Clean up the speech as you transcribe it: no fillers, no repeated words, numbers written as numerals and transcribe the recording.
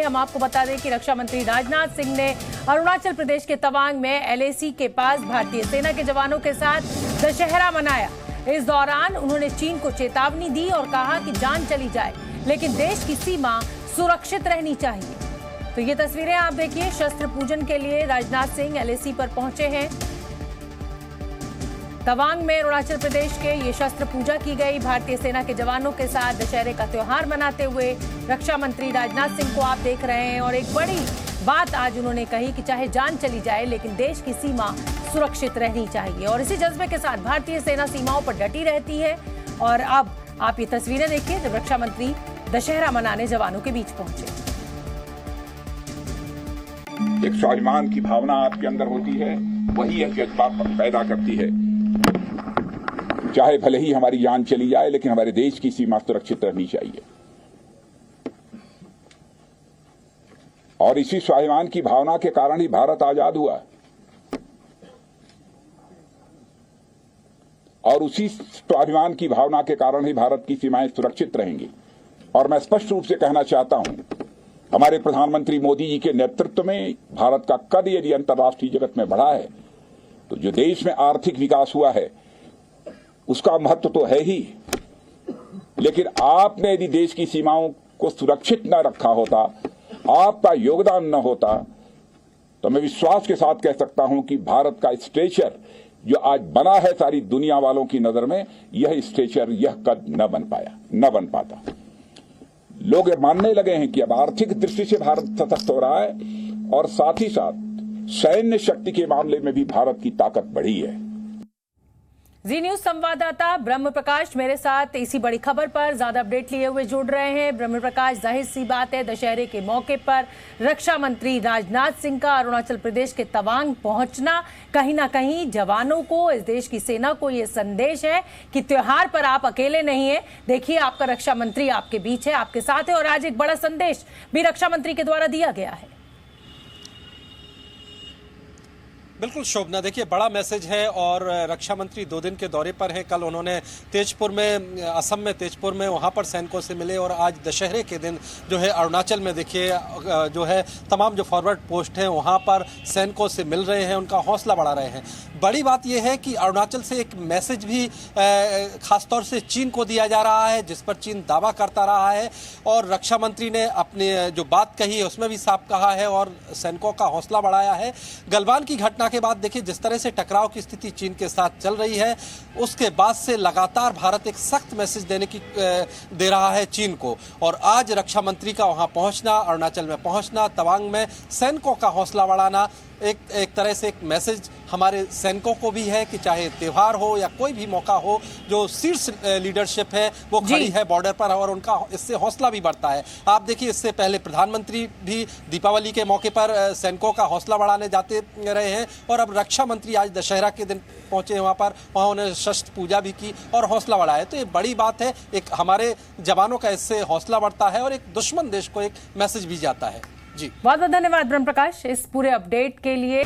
हम आपको बता दें कि रक्षा मंत्री राजनाथ सिंह ने अरुणाचल प्रदेश के तवांग में LAC के पास भारतीय सेना के जवानों के साथ दशहरा मनाया। इस दौरान उन्होंने चीन को चेतावनी दी और कहा कि जान चली जाए लेकिन देश की सीमा सुरक्षित रहनी चाहिए। तो ये तस्वीरें आप देखिए, शस्त्र पूजन के लिए राजनाथ सिंह LAC पर पहुंचे हैं। तवांग में अरुणाचल प्रदेश के ये शस्त्र पूजा की गई। भारतीय सेना के जवानों के साथ दशहरे का त्योहार मनाते हुए रक्षा मंत्री राजनाथ सिंह को आप देख रहे हैं और एक बड़ी बात आज उन्होंने कही कि चाहे जान चली जाए लेकिन देश की सीमा सुरक्षित रहनी चाहिए। और इसी जज्बे के साथ भारतीय सेना सीमाओं पर डटी रहती है। और अब आप ये तस्वीरें देखिए जब रक्षा मंत्री दशहरा मनाने जवानों के बीच पहुंचे। एक स्वाभिमान की भावना आपके अंदर होती है, वही एक जज्बा पैदा करती है। चाहे भले ही हमारी जान चली जाए लेकिन हमारे देश की सीमा सुरक्षित रहनी चाहिए। और इसी स्वाभिमान की भावना के कारण ही भारत आजाद हुआ और उसी स्वाभिमान की भावना के कारण ही भारत की सीमाएं सुरक्षित रहेंगी। और मैं स्पष्ट रूप से कहना चाहता हूं, हमारे प्रधानमंत्री मोदी जी के नेतृत्व में भारत का कद यदि अंतर्राष्ट्रीय जगत में बढ़ा है तो जो देश में आर्थिक विकास हुआ है उसका महत्व तो है ही, लेकिन आपने यदि देश की सीमाओं को सुरक्षित न रखा होता, आपका योगदान न होता, तो मैं विश्वास के साथ कह सकता हूं कि भारत का स्ट्रेचर जो आज बना है सारी दुनिया वालों की नजर में, यह स्ट्रेचर, यह कद न बन पाता। लोग मानने लगे हैं कि अब आर्थिक दृष्टि से भारत सशक्त हो रहा है और साथ ही साथ सैन्य शक्ति के मामले में भी भारत की ताकत बढ़ी है। जी न्यूज संवाददाता ब्रह्म प्रकाश मेरे साथ इसी बड़ी खबर पर ज्यादा अपडेट लिए हुए जुड़ रहे हैं। ब्रह्म प्रकाश, जाहिर सी बात है दशहरे के मौके पर रक्षा मंत्री राजनाथ सिंह का अरुणाचल प्रदेश के तवांग पहुंचना कहीं ना कहीं जवानों को, इस देश की सेना को ये संदेश है कि त्योहार पर आप अकेले नहीं है। देखिए आपका रक्षा मंत्री आपके बीच है, आपके साथ है और आज एक बड़ा संदेश भी रक्षा मंत्री के द्वारा दिया गया है। बिल्कुल शोभना, देखिए बड़ा मैसेज है और रक्षा मंत्री 2 दिन के दौरे पर हैं। कल उन्होंने तेजपुर में, असम में तेजपुर में वहाँ पर सैनिकों से मिले और आज दशहरे के दिन जो है अरुणाचल में देखिए जो है तमाम जो फॉरवर्ड पोस्ट हैं वहाँ पर सैनिकों से मिल रहे हैं, उनका हौसला बढ़ा रहे हैं। बड़ी बात यह है कि अरुणाचल से एक मैसेज भी खासतौर से चीन को दिया जा रहा है, जिस पर चीन दावा करता रहा है और रक्षा मंत्री ने अपने जो बात कही है उसमें भी साफ कहा है और सैनिकों का हौसला बढ़ाया है। गलवान की घटना के बाद देखिए जिस तरह से टकराव की स्थिति चीन के साथ चल रही है, उसके बाद से लगातार भारत एक सख्त मैसेज दे रहा है चीन को। और आज रक्षा मंत्री का वहां पहुंचना, अरुणाचल में पहुंचना, तवांग में सैनिकों का हौसला बढ़ाना एक तरह से एक मैसेज हमारे सैनिकों को भी है कि चाहे त्योहार हो या कोई भी मौका हो, जो शीर्ष लीडरशिप है वो खड़ी है बॉर्डर पर और उनका इससे हौसला भी बढ़ता है। आप देखिए इससे पहले प्रधानमंत्री भी दीपावली के मौके पर सैनिकों का हौसला बढ़ाने जाते रहे हैं और अब रक्षा मंत्री आज दशहरा के दिन पहुंचे वहाँ उन्होंने शस्त्र पूजा भी की और हौसला बढ़ाया। तो ये बड़ी बात है, एक हमारे जवानों का इससे हौसला बढ़ता है और एक दुश्मन देश को एक मैसेज भी जाता है। जी बहुत बहुत धन्यवाद ब्रह्म प्रकाश इस पूरे अपडेट के लिए।